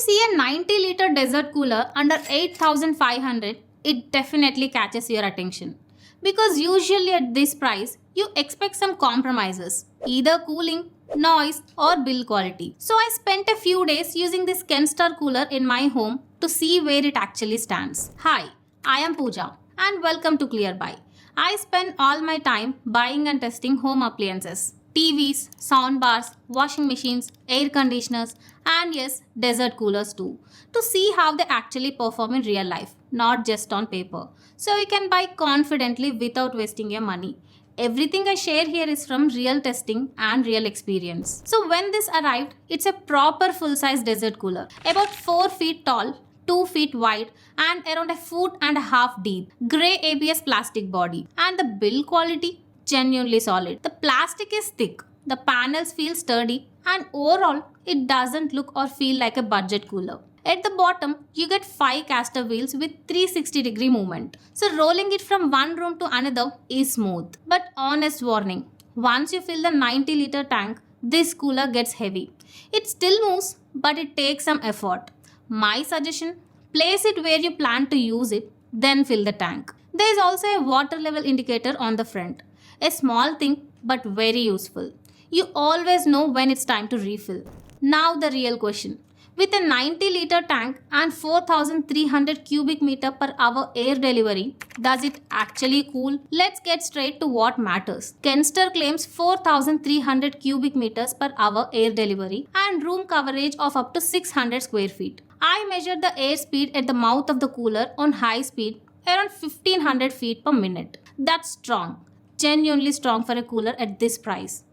see a 90-liter desert cooler under 8,500, it definitely catches your attention. Because usually at this price, you expect some compromises, either cooling, noise, or build quality. So I spent a few days using this Kenstar cooler in my home to see where it actually stands. Hi, I am Pooja and welcome to Clearbuy. I spend all my time buying and testing home appliances. TVs, soundbars, washing machines, air conditioners, and yes, desert coolers too, to see how they actually perform in real life, not just on paper. So you can buy confidently without wasting your money. Everything I share here is from real testing and real experience. So when this arrived, it's a proper full-size desert cooler, about 4 feet tall, 2 feet wide and around a foot and a half deep. Grey ABS plastic body. And the build quality? Genuinely solid. The plastic is thick, the panels feel sturdy, and overall, it doesn't look or feel like a budget cooler. At the bottom, you get 5 caster wheels with 360-degree movement. So rolling it from one room to another is smooth. But honest warning, once you fill the 90-liter tank, this cooler gets heavy. It still moves, but it takes some effort. My suggestion, place it where you plan to use it, then fill the tank. There is also a water level indicator on the front. A small thing, but very useful. You always know when it's time to refill. Now the real question. With a 90-liter tank and 4,300 cubic meter per hour air delivery, does it actually cool? Let's get straight to what matters. Kenstar claims 4,300 cubic meters per hour air delivery and room coverage of up to 600 square feet. I measured the air speed at the mouth of the cooler on high speed, around 1500 feet per minute. That's strong. Genuinely strong for a cooler at this price.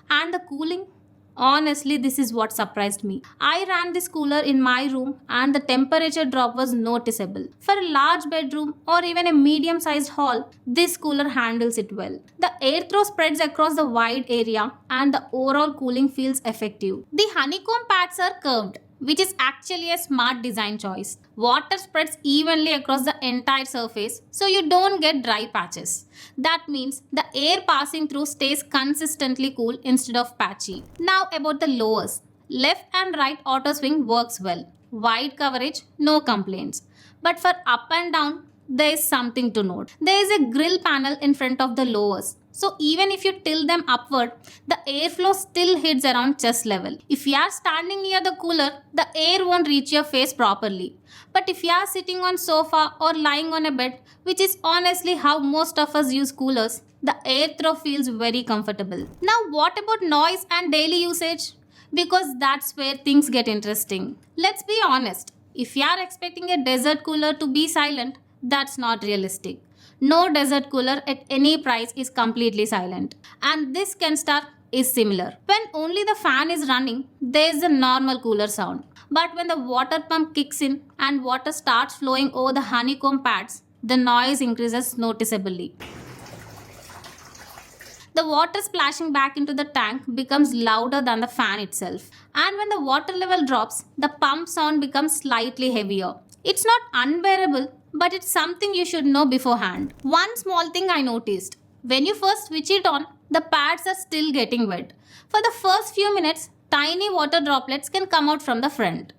And the cooling? Honestly, this is what surprised me. I ran this cooler in my room and the temperature drop was noticeable. For a large bedroom or even a medium-sized hall, this cooler handles it well. The airflow spreads across the wide area and the overall cooling feels effective. The honeycomb pads are curved, which is actually a smart design choice. Water spreads evenly across the entire surface, so you don't get dry patches. That means the air passing through stays consistently cool instead of patchy. Now about the lowers. Left and right auto swing works well. Wide coverage, no complaints. But for up and down, there is something to note. There is a grill panel in front of the lowers. So even if you tilt them upward, the airflow still hits around chest level. If you are standing near the cooler, the air won't reach your face properly. But if you are sitting on sofa or lying on a bed, which is honestly how most of us use coolers, the airflow feels very comfortable. Now what about noise and daily usage? Because that's where things get interesting. Let's be honest, if you are expecting a desert cooler to be silent, that's not realistic. No desert cooler at any price is completely silent. And this Kenstar is similar. When only the fan is running, there is a normal cooler sound. But when the water pump kicks in and water starts flowing over the honeycomb pads, the noise increases noticeably. The water splashing back into the tank becomes louder than the fan itself. And when the water level drops, the pump sound becomes slightly heavier. It's not unbearable, but it's something you should know beforehand. One small thing I noticed. When you first switch it on, the pads are still getting wet. For the first few minutes, tiny water droplets can come out from the front.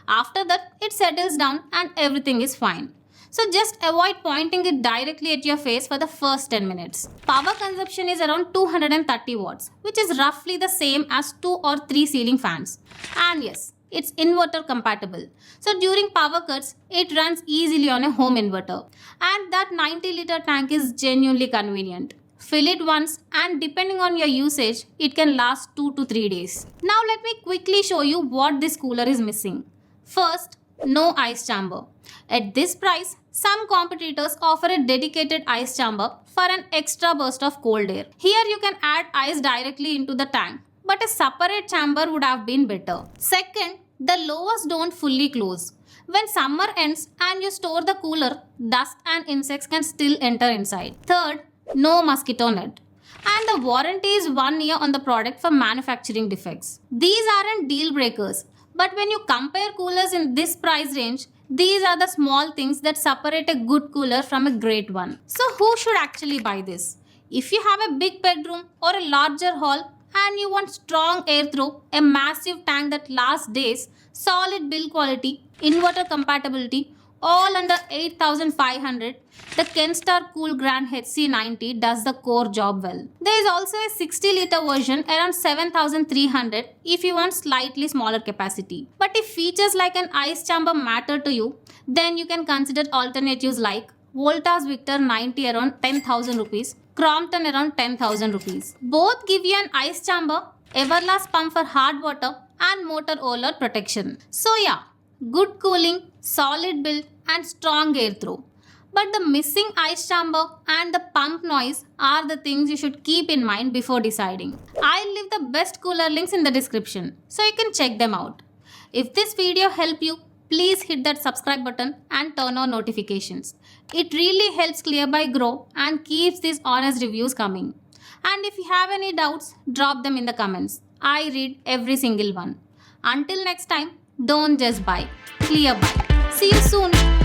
After that, it settles down and everything is fine. So just avoid pointing it directly at your face for the first 10 minutes. Power consumption is around 230 watts, which is roughly the same as 2 or 3 ceiling fans. And yes, it's inverter compatible. So during power cuts, it runs easily on a home inverter. And that 90-liter tank is genuinely convenient. Fill it once and depending on your usage, it can last 2 to 3 days. Now let me quickly show you what this cooler is missing. First, no ice chamber. At this price, some competitors offer a dedicated ice chamber for an extra burst of cold air. Here you can add ice directly into the tank, but a separate chamber would have been better. Second, the lowers don't fully close. When summer ends and you store the cooler, dust and insects can still enter inside. Third, no mosquito net. And the warranty is 1 year on the product for manufacturing defects. These aren't deal breakers, but when you compare coolers in this price range, these are the small things that separate a good cooler from a great one. So who should actually buy this? If you have a big bedroom or a larger hall and you want strong airflow, a massive tank that lasts days, solid build quality, inverter compatibility, all under 8500, the Kenstar Cool Grand HC90 does the core job well. There is also a 60-liter version around 7300 if you want slightly smaller capacity. But if features like an ice chamber matter to you, then you can consider alternatives like Voltas Victor 90 around 10,000 rupees, Crompton around 10,000 rupees. Both give you an ice chamber, Everlast pump for hard water, and motor overload protection. So yeah, good cooling, solid build, and strong air throw. But the missing ice chamber and the pump noise are the things you should keep in mind before deciding. I'll leave the best cooler links in the description so you can check them out. If this video helped you, please hit that subscribe button and turn on notifications. It really helps Clearbuy grow and keeps these honest reviews coming. And if you have any doubts, drop them in the comments. I read every single one. Until next time, don't just buy. Clearbuy. See you soon.